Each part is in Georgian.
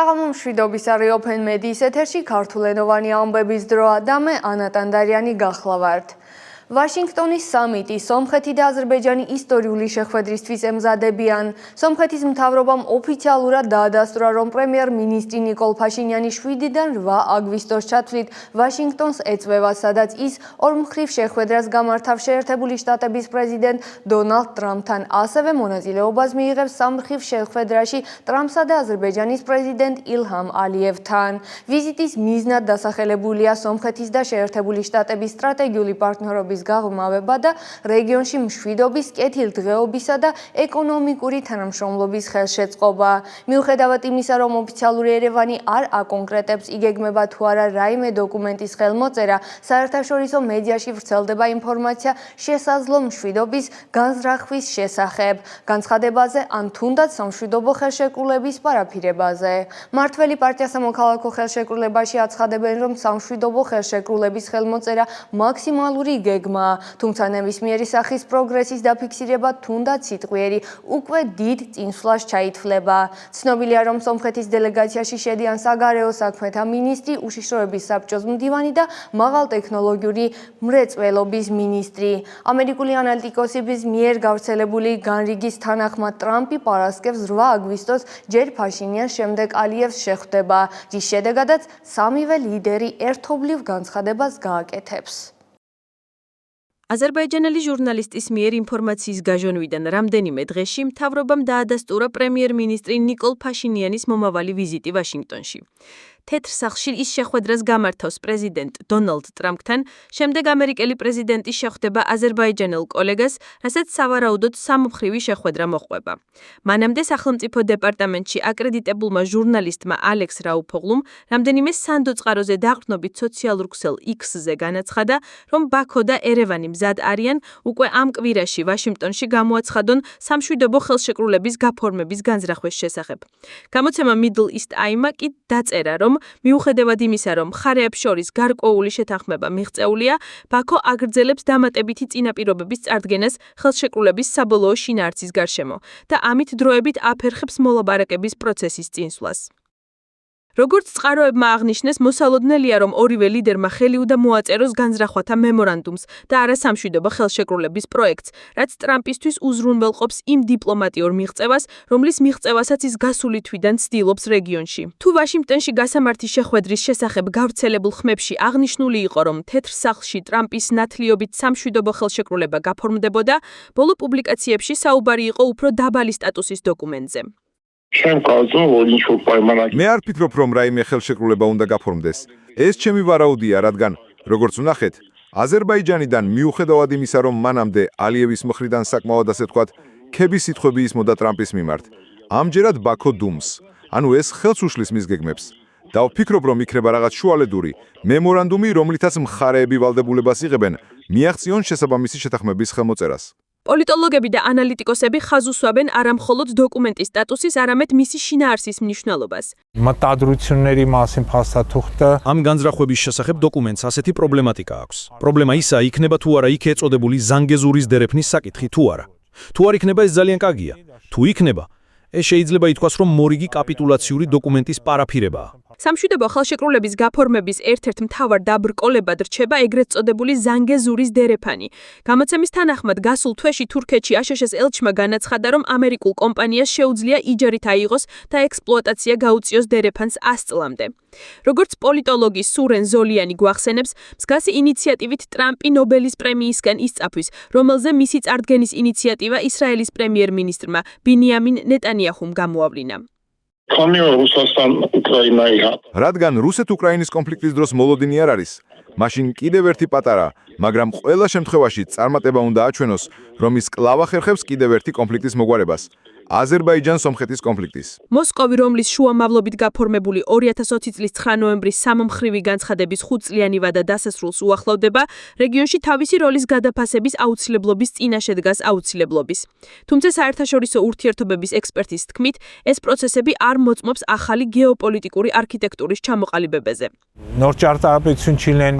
საღამო მშვიდობის არის Open Media-ის ეთერში ქართულენოვანი ამბების დროა და მე ანა ტანდარიანი გახლავართ. ვაშინგტონის სამიტი სომხეთი და აზერბაიჯანი ისტორიული შეხვედრისთვის ემზადებიან. სომხეთის მთავრობამ ოფიციალურად დაადასტურა, რომ პრემიერ-მინისტრი ნიკოლ ფაშინიანი 7-დან 8 აგვისტოს ჩათვლით ვაშინგტონს ეწვევა, სადაც ის ორმხრივ შეხვედრას გამართავს შეერთებული შტატების პრეზიდენტ დონალდ ტრამპთან. ასევე მონაწილეობას მიიღებს სამხრივ შეხვედრაში ტრამპსა და აზერბაიჯანის პრეზიდენტ ილჰამ ალიევთან. ვიზიტის მიზნად დასახელებულია სომხეთის და შეერთებული შტატების სტრატეგიული პარტნიორობის გაღრმავება და რეგიონში მშვიდობის, კეთილდღეობისა და ეკონომიკური თანამშრომლობის ხელშეწყობა. მიუხედავად იმისა, რომ ოფიციალური ერევანი არ აკონკრეტებს, იგეგმება თუ არა რაიმე დოკუმენტის ხელმოწერა, საერთაშორისო მედიაში ვრცელდება ინფორმაცია შესაძლო მშვიდობის განზრახვის შესახებ, განცხადებაზე ან თუნდაც სამშვიდობო ხელშეკრულების პარაფირებაზე. მმართველი პარტია სამოქალაქო ხელშეკრულებაში აცხადებენ, რომ სამშვიდობო ხელშეკრულების ხელმოწერა მაქსიმალური იგეგმაა, თუმცა ნებისმიერი სახის პროგრესის დაფიქსირება თუნდაც სიტყვიერი უკვე დიდ წინსვლას ჩაითვლება. ცნობილია, რომ სომხეთის დელეგაციაში შედიან საგარეო საქმეთა მინისტრი, უშიშროების საბჭოს მდივანი და მაღალტექნოლოგიური მრეწველობის მინისტრი. ამერიკული ანალიტიკოსების მიერ გავრცელებული განრიგის თანახმად ტრამპი პარასკევს 8 აგვისტოს ჯერ ფაშინიანს, შემდეგ ალიევს შეხვდება, რის შედეგადაც სამივე ლიდერი ერთობლივ განცხადებას გააკეთებს. აზერბაიჯანელი ჟურნალისტის მიერ ინფორმაციის გაჟონვიდან რამდენიმე დღეში მთავრობამ დაადასტურა პრემიერ-მინისტრი ნიკოლ ფაშინიანის მომავალი ვიზიტი ვაშინგტონში. თეთრ სახლში ის შეხვედრას გამართავს პრეზიდენტ დონალდ ტრამპთან, შემდეგ ამერიკელი პრეზიდენტი შეხვდება აზერბაიჯანელ კოლეგას, რასაც სავარაუდოდ სამმხრივი შეხვედრა მოჰყვება. მანამდე სახელმწიფო დეპარტამენტში აკრედიტებულმა ჟურნალისტმა ალექს რაუფოღლუმ რამდენიმე სანდო წყაროზე დაყრდნობით სოციალურ ქსელ X-ზე განაცხადა, რომ ბაქო და ერევანი მზად არიან უკვე ამ კვირაში ვაშინგტონში გამოაცხადონ სამშვიდობო ხელშეკრულების გაფორმების განზრახვის შესახებ. გამოცემა Middle East Eye-მა კი დაწერა, რომ მიუხედავად იმისა, რომ მხარეებს შორის გარკვეული შეთანხმება მიღწეულია, ბაქო აგრძელებს დამატებითი წინაპირობების წარდგენას ხელშეკრულების საბოლოო შინაარსის გარშემო და ამით დროებით აფერხებს მოლაპარაკების პროცესის წინსვლას. როგორც წყაროებმა აღნიშნეს, მოსალოდნელია, რომ ორივე ლიდერმა ხელი უნდა მოაწეროს განზრახვათა მემორანდუმს და არა სამშვიდობო ხელშეკრულების პროექტს, რაც ტრამპისთვის უზრუნველყოფს იმ დიპლომატიურ მიღწევას, რომლის მიღწევასაც ის გასული თვიდან ცდილობს რეგიონში. თუ ვაშინგტონში გასამართი შეხვედრის შესახებ გავრცელებულ ხმებში აღნიშნული იყო, რომ თეთრ სახლში ტრამპის ნათლიობით სამშვიდობო ხელშეკრულება გაფორმდებოდა, ბოლო პუბლიკაციებში საუბარი იყო უფრო დაბალი სტატუსის დოკუმენტზე. მე არ ფიქრობ, რომ რაიმე ხელშეკრულება უნდა გაფორმდეს. ეს ჩემი ვარაუდია, რადგან, როგორც ვნახეთ, აზერბაიჯანიდან მიუხედავად იმისა, რომ მანამდე ალიევის მხრიდან საკმაოდ ასე ვთქვათ, ქების სიტყვები ისმოდა ტრამპის მიმართ, ამჯერად ბაქო დუმს. ანუ ეს ხელს უშლის მის გეგმებს. და ვფიქრობ, რომ იქნება რაღაც შუალედური მემორანდუმი, რომლითაც მხარეები ვალდებულებას იღებენ, მიაღწიონ შესაბამისი შეთანხმების ხელმოწერას. პოლიტოლოგები და ანალიტიკოსები ხაზს უსვამენ არა მხოლოდ დოკუმენტის სტატუსის, არამედ მისი შინაარსის მნიშვნელობას. ამ განზრახვების შესახებ დოკუმენტს ასეთი პრობლემატიკა აქვს. პრობლემა ისაა, იქნება თუ არა იქ ეწოდებული ზანგეზურის დერეფნის საკითხი თუ არა. თუ არ იქნება, ეს ძალიან კარგია. თუ იქნება, ეს შეიძლება ითქვას, რომ მორიგი კაპიტულაციური დოკუმენტის პარაფირებაა. სამშვიდობო ხელშეკრულების გაფორმების ერთ-ერთ მთავარ დაბრკოლებად რჩება ეგრეთ წოდებული ზანგეზურის დერეფანი. გამოცემის თანახმად გასულ თვეში თურქეთში აშშ-ს ელჩმა განაცხადა, რომ ამერიკულ კომპანიას შეუძლია იჯარით აიღოს და ექსპლუატაცია გაუწიოს დერეფანს 100 წლამდე. როგორც პოლიტოლოგი სურენ ზოლიანი გვახსენებს, მსგავსი ინიციატივით ტრამპი ნობელის პრემიისგან ისწაფვის, რომელზე მისი წარდგენის ინიციატივა ისრაელის პრემიერ-მინისტრმა ბინიამინ ნეტანიაჰუმ გამოავლინა. რადგან რუსეთ-უკრაინის კონფლიქტის დროს მოლოდინი არ არის, მაშინ კიდევ ერთი პატარა, მაგრამ ყველა შემთხვევაში წარმატება უნდა აჩვენოს, რომ ის კვლავ ახერხებს კიდევ ერთი კონფლიქტის მოგვარებას. აზერბაიჯან-სომხეთის კონფლიქტის. მოსკოვი, რომლის შუამავლობით გაფორმებული 2020 წლის 9 ნოემბრის სამმხრივი განცხადების 5 წლიანი ვადა დასასრულს უახლოვდება, რეგიონში თავისი როლის გადაფასების აუცილებლობის წინაშე დგას აუცილებლობის. თუმცა საერთაშორისო ურთიერთობების ექსპერტის თქმით, ეს პროცესები არ მოწმობს ახალი გეოპოლიტიკური არქიტექტურის ჩამოყალიბებაზე.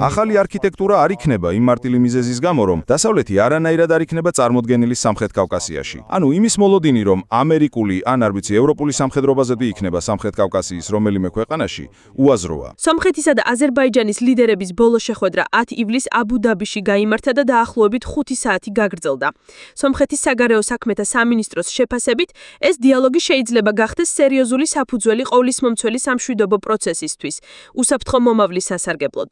ახალი არქიტექტურა არ იქნება იმ მარტივი მიზეზის გამო, რომ დასავლეთი არანაირად არ იქნება წარმოდგენილი სამხრეთ კავკასიაში. ანუ იმის მოლოდინი, რომ ამერიკული ან არ ვიცი ევროპული სამხედროებაზე იქნება სამხრეთ კავკასიის რომელიმე ქვეყანაში უაზროა. სომხეთისა და აზერბაიჯანის ლიდერების ბოლო შეხვედრა 10 ივლისს აბუ-დაბიში გაიმართა და დაახლოებით 5 საათი გაგრძელდა. სომხეთის საგარეო საქმეთა სამინისტროს შეფასებით, ეს დიალოგი შეიძლება გახდეს სერიოზული საფუძველი ყოვლისმომცველი სამშვიდობო პროცესისთვის, უსაფრთხო მომავლის სასარგებლოდ.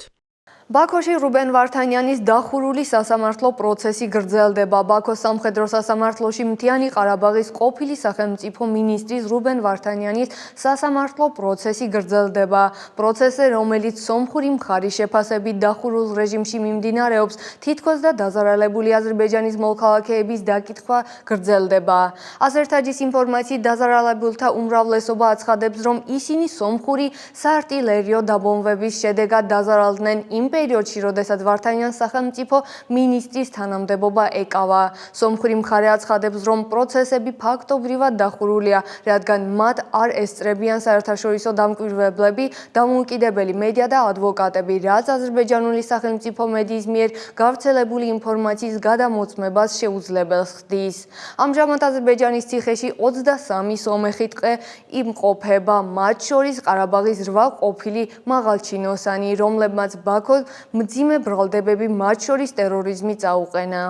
ბაქოში რუბენ ვართანიანის დახურული სასამართლო პროცესი გრძელდება. ბაქოს სამხედრო სასამართლოში მთიანი ყარაბაღის ყოფილი სახელმწიფო მინისტრის რუბენ ვართანიანის სასამართლო პროცესი გრძელდება. პროცესზე, რომელიც სომხური მხარის შეფასებით დახურულ რეჟიმში მიმდინარეობს, თითქოს და დაზარალებული აზერბაიჯანის მოქალაქეების დაკითხვა გრძელდება. აზერტაჯის ინფორმაციით დაზარალებულთა უმრავლესობა აცხადებს, რომ ისინი სომხური საარტილერიო დაბომბვების შედეგად დაზარალდნენ იმ პერიოდში, როდესაც ვართანიანს სახელმწიფო მინისტრის თანამდებობა ეკავა. სომხური მხარე აცხადებს, რომ პროცესები ფაქტობრივად დახურულია, რადგან მათ არ ესწრებიან საერთაშორისო დამკვირვებლები, დამოუკიდებელი მედია და ადვოკატები, რაც აზერბაიჯანული სახელმწიფო მედიის მიერ გავრცელებული ინფორმაციის გადამოწმებას შეუძლებელს ხდის. ამჟამად აზერბაიჯანის ციხეში 23 სომეხი ტყე იმყოფება, მათ შორის ყარაბაღის 8 ყოფილი მაღალჩინოსანი, რომლებმაც ბაქოს მძიმე ბრალდებები, მათ შორის ტერორიზმი წაუყენა.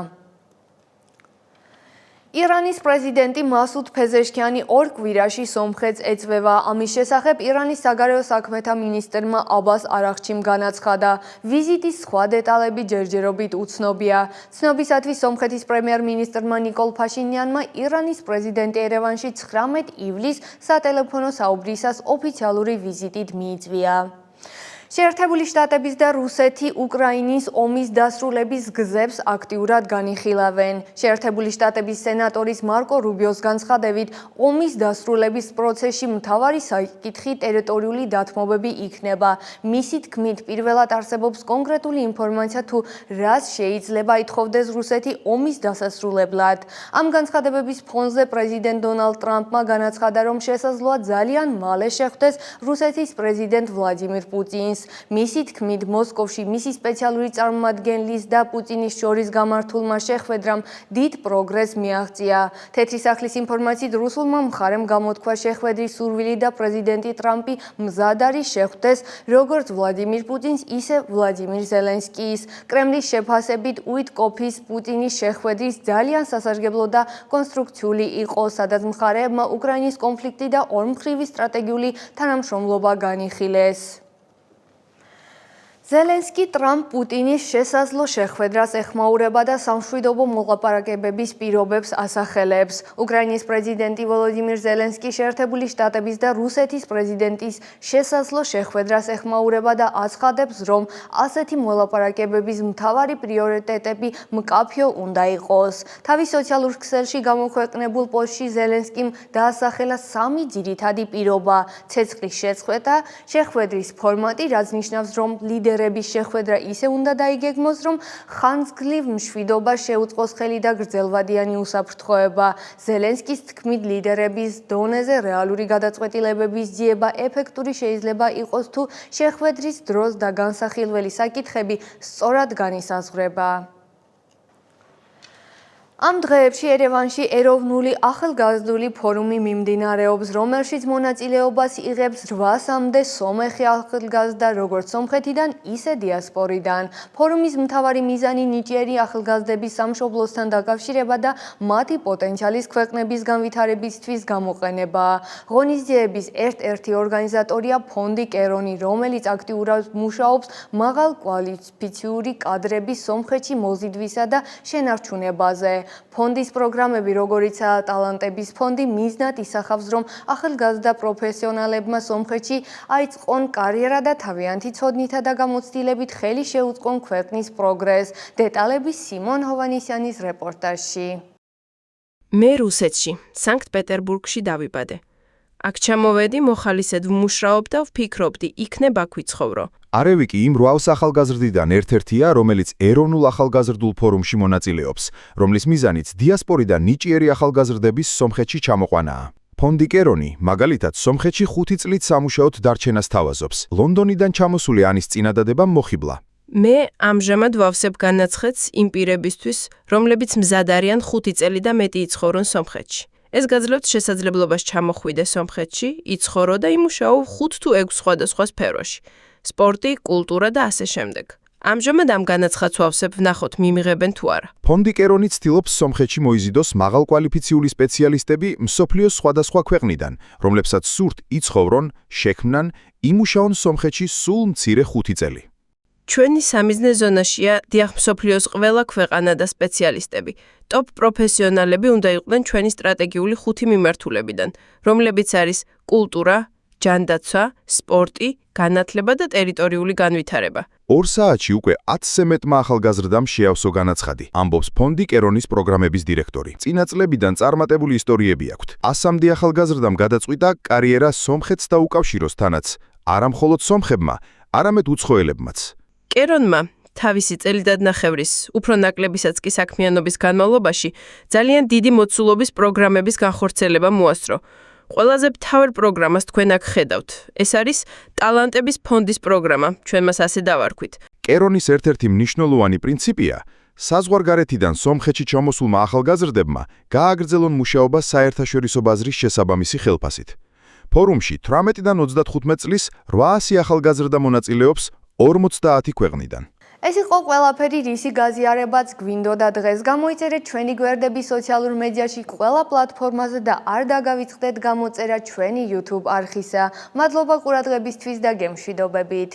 ირანის პრეზიდენტი მასუდ ფეზეშქიანი 2 კვირაში სომხეთს ეწვევა. ამის შესახებ ირანის საგარეო საქმეთა მინისტრმა აბას არაღჩიმ განაცხადა. ვიზიტის სხვა დეტალები ჯერჯერობით უცნობია. ცნობისათვის სომხეთის პრემიერ-მინისტრმა ნიკოლ ფაშინიანმა ირანის პრეზიდენტი ერევანში 19 ივლისს სატელეფონო საუბრისას ოფიციალური ვიზიტით მიიწვია. შეერთებული შტატების და რუსეთი უკრაინის ომის დასრულების გზებს აქტიურად განიხილავენ. შეერთებული შტატების სენატორის მარკო რუბიოს განცხადებით, ომის დასრულების პროცესში მთავარი საკითხი ტერიტორიული დათმობები იქნება. მისი თქმით, პირველად არსებობს კონკრეტული ინფორმაცია თუ რას შეიძლება ითხოვდეს რუსეთი ომის დასასრულებლად. ამ განცხადებების ფონზე პრეზიდენტ დონალდ ტრამპმა განაცხადა, რომ შესაძლოა ძალიან მალე შეხვდეს რუსეთის პრეზიდენტ ვლადიმირ პუტინს. მისი თქმით, მოსკოვში მისი სპეციალური წარმომადგენლის და პუტინის შორის გამართულმა შეხვედრამ დიდ პროგრესს მიაღწია. თეთრი სახლის ინფორმაციით, რუსულმა მხარემ გამოთქვა შეხვედრის სურვილი და პრეზიდენტი ტრამპი მზად არის შეხვდეს როგორც ვლადიმირ პუტინს, ისე ვლადიმირ ზელენსკის. კრემლის შეფასებით, უიტკოფის პუტინის შეხვედრის ძალიან სასარგებლო და კონსტრუქციული იყო, სადაც მხარეებმა უკრაინის კონფლიქტი და ორმხრივი სტრატეგიული თანამშრომლობა განიხილეს. ზელენსკი ტრამპ-პუტინის შესაძლო შეხვედრას ეხმაურება და სამშვიდობო მოლაპარაკებების პირობებს ასახელებს. უკრაინის პრეზიდენტი ვოლოდიმირ ზელენსკი შეერთებული შტატების და რუსეთის პრეზიდენტის შესაძლო შეხვედრას ეხმაურება და აცხადებს, რომ ასეთი მოლაპარაკებების მთავარი პრიორიტეტები მკაფიო უნდა იყოს. თავის სოციალურ ქსელში გამოქვეყნებულ პოსტში ზელენსკიმ დაასახელა 3 ძირითადი პირობა: ცეცხლის შეწყვეტა, შეხვედრის ფორმატი, რაც ნიშნავს, რომ ლიდერების შეხვედრა ისე უნდა დაიგეგმოს, რომ ხანგრძლივ მშვიდობა შეუწყოს ხელი და გრძელვადიანი უსაფრთხოება. ზელენსკის თქმით, ლიდერების დონეზე რეალური გადაწყვეტილებების ძიება ეფექტური შეიძლება იყოს თუ შეხვედრის დროს და განსახილველი საკითხები სწორად განისაზღვრება. ამ დღეებში ერევანში ეროვნული ახალგაზრდული ფორუმი მიმდინარეობს, რომელშიც მონაწილეობას იღებს 800-მდე სომეხი ახალგაზრდა, როგორც სომხეთიდან, ისე დიასპორიდან. ფორუმის მთავარი მიზანი ნიჭიერი ახალგაზრდების სამშობლოსთან დაკავშირება და მათი პოტენციალის ქვეყნების განვითარებისთვის გამოყენებაა. ღონისძიების ერთ-ერთი ორგანიზატორია ფონდი კერონი, რომელიც აქტიურად მუშაობს მაღალკვალიფიციური კადრების სომხეთში მოზიდვისა და შენარჩუნებაზე. ფონდის პროგრამები, როგორიცაა ტალანტების ფონდი, მიზნად ისახავს, რომ ახალგაზრდა პროფესიონალებმა სომხეთში აიწყონ კარიერა და თავიანთი ცოდნითა და გამოცდილებით ხელი შეუწყონ ქვეყნის პროგრესს. დეტალები სიმონ ჰოვანისიანის რეპორტაჟში. მე რუსეთში, სანქტ-პეტერბურგში დავიბადე. აქ ჩამოვედი, მოხალისედ ვმუშაობ და ვფიქრობდი, იქნებ აქ ვიცხოვრო. არევი კი იმ 800 ახალგაზრდიდან ერთ-ერთია, რომელიც ეროვნულ ახალგაზრდულ ფორუმში მონაწილეობს, რომლის მიზანიც დიასპორიდან ნიჭიერი ახალგაზრდების სომხეთში ჩამოყვანაა. ფონდი კერონი, მაგალითად, სომხეთში 5 წლით სამუშაოდ დარჩენას თავაზობს. ლონდონიდან ჩამოსული ანის წინადადებამ მოხიბლა. მე ამჟამად ვავსებ განაცხადს იმ პირებისთვის, რომლებიც მზად არიან 5 წელი და მეტი იცხოვრონ სომხეთში. ეს გაძლევთ შესაძლებლობას ჩამოხვიდეს სომხეთში, იცხოვრო და იმუშაო 5 თუ 6 სხვადასხვა სფეროში: სპორტი, კულტურა და ასე შემდეგ. ამჟამად ამ განაცხადს ვავსებ ვნახოთ მიმიღებენ თუ არა. ფონდი კერონი ცდილობს სომხეთში მოიზიდოს მაღალკვალიფიციური სპეციალისტები მსოფლიოს სხვადასხვა ქვეყნიდან, რომლებსაც სურთ იცხოვრონ, შექმნან, იმუშაონ სომხეთში სულ მცირე 5 წელი. ჩვენი სამიზნე ზონაშია დიახ მსოფლიოს ყველა ქვეყანა და სპეციალისტები. ტოპ პროფესიონალები უნდა იყვნენ ჩვენი სტრატეგიული 5 მიმართულებიდან, რომლებიც არის კულტურა, ჯანდაცვა, სპორტი, განათლება და ტერიტორიული განვითარება. 2 საათში უკვე 10-ზე მეტმა ახალგაზრდამ შეავსო განაცხადი, ამბობს ფონდი კერონის პროგრამების დირექტორი. წინა წლებიდან წარმატებული ისტორიები აქვთ. 100-მდე ახალგაზრდამ გადაწყვიტა კარიერა სომხეთს დაუკავშიროს თანაც, არა მხოლოდ სომხებმა, არამედ უცხოელებმაც. კერონმა თავისი წელიწადნახევრის, უფრო ნაკლებისაც კი საქმიანობის განმავლობაში ძალიან დიდი მოცულობის პროგრამების განხორციელება მოასწრო. ყველაზე მთავარ პროგრამას თქვენ აქ ხედავთ. ეს არის ტალანტების ფონდის პროგრამა, ჩვენ მას ასე დავარქვით. კერონის ერთ-ერთი მნიშვნელოვანი პრინციპია საზღვარგარეთიდან სომხეთში ჩამოსულმა ახალგაზრდებმა გააგრძელონ მუშაობა საერთაშორისო ბაზრის შესაბამისი ხელფასით. ფორუმში 18-დან 35 წლის 800 ახალგაზრდა მონაწილეობს 50 ქვეყნიდან. ეს იყო ყველაფერი, რისი გაზიარებაც გვინდოდა დღეს. გამოიწერეთ ჩვენი გვერდები სოციალურ მედიაში ყველა პლატფორმაზე და არ დაგავიწყდეთ გამოწერა ჩვენი YouTube არხისა. მადლობა ყურადღებისთვის და გემშვიდობებით.